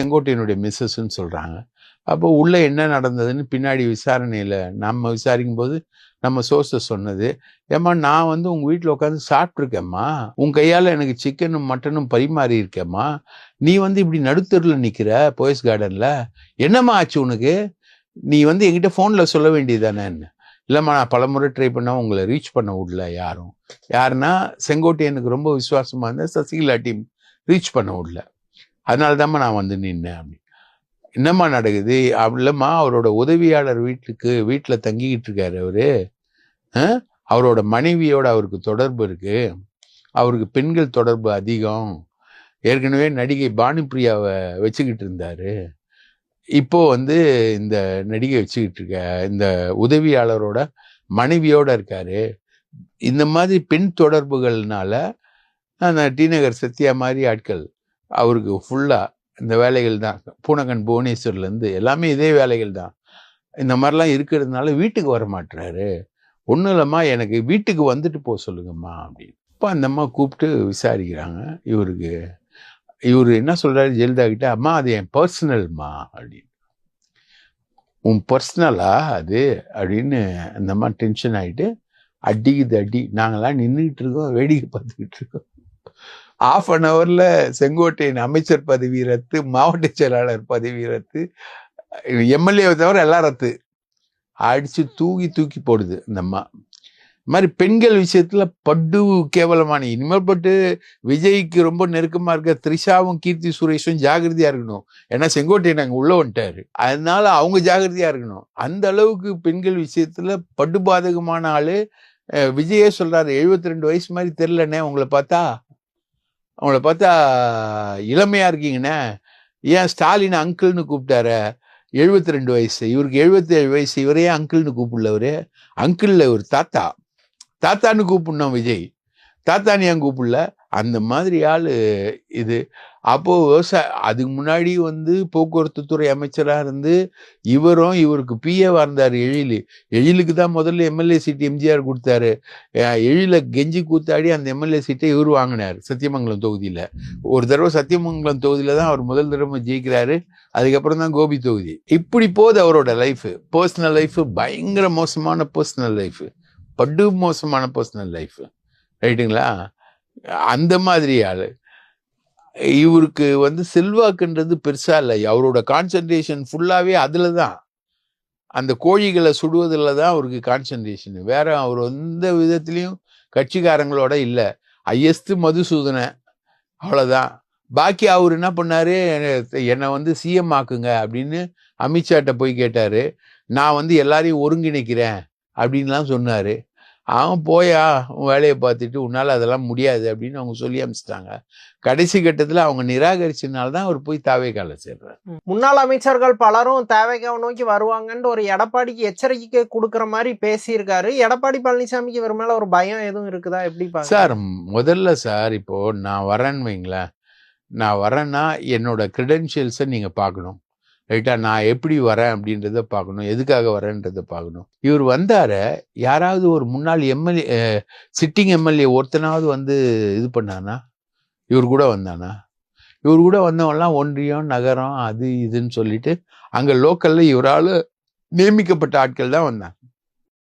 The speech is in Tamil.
செங்கோட்டையனுடைய மிஸ்ஸஸ்ன்னு சொல்றாங்க. அப்போ உள்ள என்ன நடந்ததுன்னு பின்னாடி விசாரணையில நம்ம விசாரிக்கும் போது நம்ம சோர்ஸஸ் சொன்னது, ஏம்மா நான் வந்து உங்க வீட்டில் உட்காந்து சாப்பிட்ருக்கேம்மா, உன் கையால் எனக்கு சிக்கனும் மட்டனும் பரிமாறி இருக்கேம்மா, நீ வந்து இப்படி நடுத்தருவில் நிற்கிற போயஸ் கார்டன்ல, என்னம்மா ஆச்சு உனக்கு, நீ வந்து என்கிட்ட ஃபோனில் சொல்ல வேண்டியதானேன்னு. இல்லைம்மா நான் பலமுறை ட்ரை பண்ண உங்களை ரீச் பண்ண விடல யாரும். யாருன்னா செங்கோட்டையனுக்கு ரொம்ப விசுவாசமா இருந்தேன், சசிகலா டீம் ரீச் பண்ண விடல, அதனால தான்மா நான் வந்து நின்னேன் அப்படி. என்னம்மா நடக்குது அப்படி இல்லைம்மா, அவரோட உதவியாளர் வீட்டில் தங்கிக்கிட்டு இருக்காரு அவரு, அவரோட மனைவியோட அவருக்கு தொடர்பு இருக்கு, அவருக்கு பெண்கள் தொடர்பு அதிகம், ஏற்கனவே நடிகை பானுப்பிரியாவை வச்சுக்கிட்டு இருந்தாரு, இப்போ வந்து இந்த நடிகை வச்சுக்கிட்டு இருக்க இந்த உதவியாளரோட மனைவியோட இருக்காரு, இந்த மாதிரி பெண் தொடர்புகள்னால அந்த டிநகர் சத்யா மாதிரி ஆட்கள் அவருக்கு ஃபுல்லா இந்த வேலைகள் தான், பூனகன் புவனேஸ்வர்லேருந்து எல்லாமே இதே வேலைகள் தான், இந்த மாதிரிலாம் இருக்கிறதுனால வீட்டுக்கு வர மாட்டுறாரு, ஒன்றும் இல்லைம்மா எனக்கு வீட்டுக்கு வந்துட்டு போக சொல்லுங்கம்மா அப்படின்னு. இப்போ அந்த அம்மா கூப்பிட்டு விசாரிக்கிறாங்க. இவர் என்ன சொல்றாரு ஜெயலலிதா கிட்ட, அம்மா அது என் பர்சனல்மா அப்படின்னு. உன் பர்சனலா அது அப்படின்னு அந்த அம்மா டென்ஷன் ஆகிட்டு அடிக்குது அடி. நாங்களாம் நின்றுக்கிட்டு இருக்கோம், வேடிக்கை பார்த்துக்கிட்டு இருக்கோம். 1/2 hourல செங்கோட்டையன் அமைச்சர் பதவி ரத்து, மாவட்ட செயலாளர் பதவி ரத்து, எம்எல்ஏவை தவிர எல்லாம் ரத்து, அடிச்சு தூக்கி போடுது இந்த அம்மா. இந்த மாதிரி பெண்கள் விஷயத்துல படு கேவலமான, இனிமேல் பட்டு விஜய்க்கு ரொம்ப நெருக்கமா இருக்க த்ரிஷாவும் கீர்த்தி சுரேஷும் ஜாகிரதையா இருக்கணும். ஏன்னா செங்கோட்டையன் அங்கே உள்ள வந்துட்டாரு, அதனால அவங்க ஜாகிரதையா இருக்கணும். அந்த அளவுக்கு பெண்கள் விஷயத்துல படுபாதகமான ஆளு. விஜயே சொல்றாரு, 72 வயசு மாதிரி தெரியலண்ணே உங்களை பார்த்தா இளமையா இருக்கீங்கண்ணே, ஏன் ஸ்டாலின் அங்கிள்னு கூப்பிட்டாரு, 72 வயசு, இவருக்கு 77 வயசு, இவரையே அங்கிள்னு கூப்பிடல, அங்கிள் ஒரு தாத்தான்னு கூப்பிடணும் விஜய், தாத்தான்னு ஏன் கூப்பிடல, அந்த மாதிரி ஆளு இது. அப்போ அதுக்கு முன்னாடி வந்து போக்குவரத்து துறை அமைச்சராக இருந்து இவருக்கு பிஏவா இருந்தார் எழிலுக்கு தான் முதல்ல எம்எல்ஏ சீட் எம்ஜிஆர் கொடுத்தாரு, எழில கெஞ்சி கூத்தாடி அந்த எம்எல்ஏ சீட்டை இவர் வாங்கினார் சத்தியமங்கலம் தொகுதியில. ஒரு தடவை சத்தியமங்கலம் தொகுதியில தான் அவர் முதல் தடவை ஜெயிக்கிறாரு, அதுக்கப்புறம் தான் கோபி தொகுதி. இப்படி போகுது அவரோட லைஃப், பர்சனல் லைஃப் பயங்கர மோசமான பர்சனல் லைஃப், படு மோசமான பர்சனல் லைஃப், ரைட்டுங்களா. அந்த மாதிரி ஆளு. இவருக்கு வந்து செல்வாக்குன்றது பெருசா இல்லை, அவரோட கான்சன்ட்ரேஷன் ஃபுல்லாவே அதுல தான், அந்த கோழிகளை சுடுவதில் தான் அவருக்கு கான்சன்ட்ரேஷன். வேற அவர் எந்த விதத்திலையும் கட்சிக்காரங்களோட இல்லை. ஐஎஸ்து மதுசூதனை அவ்வளோதான். பாக்கி அவர் என்ன பண்ணாரு, என்னை வந்து சிஎம் ஆக்குங்க அப்படின்னு அமித்ஷாட்ட போய் கேட்டாரு, நான் வந்து எல்லாரையும் ஒருங்கிணைக்கிறேன் அப்படின்லாம் சொன்னாரு. அவன் போயா வேலையை பார்த்துட்டு உன்னால அதெல்லாம் முடியாது அப்படின்னு அவங்க சொல்லி அனுப்பிச்சிட்டாங்க. கடைசி கட்டத்தில் அவங்க நிராகரிச்சதுனால்தான் அவர் போய் தாவேகால சேர்றாரு. முன்னாள் அமைச்சர்கள் பலரும் தாவேகாவை நோக்கி வருவாங்கன்னு ஒரு எடப்பாடிக்கு எச்சரிக்கை கொடுக்குற மாதிரி பேசியிருக்காரு. எடப்பாடி பழனிசாமிக்கு இவர் மேல ஒரு பயம் எதுவும் இருக்குதா, எப்படி சார்? முதல்ல சார், இப்போ நான் வரேன்னு வைங்களேன், நான் வரேன்னா என்னோட கிரெடென்ஷியல்ஸை நீங்க பார்க்கணும், ரைட்டா? நான் எப்படி வரேன் அப்படின்றத பார்க்கணும், எதுக்காக வரேன்றதை பார்க்கணும். இவர் வந்தார யாராவது ஒரு முன்னாள் எம்எல்ஏ, சிட்டிங் எம்எல்ஏ ஒருத்தனாவது வந்து இது பண்ணானா? இவர் கூட வந்தானா? இவர் கூட வந்தவங்கலாம் ஒன்றியம் நகரம் அது இதுன்னு சொல்லிட்டு அங்க லோக்கல்ல இவரால் நியமிக்கப்பட்ட ஆட்கள் தான் வந்தாங்க.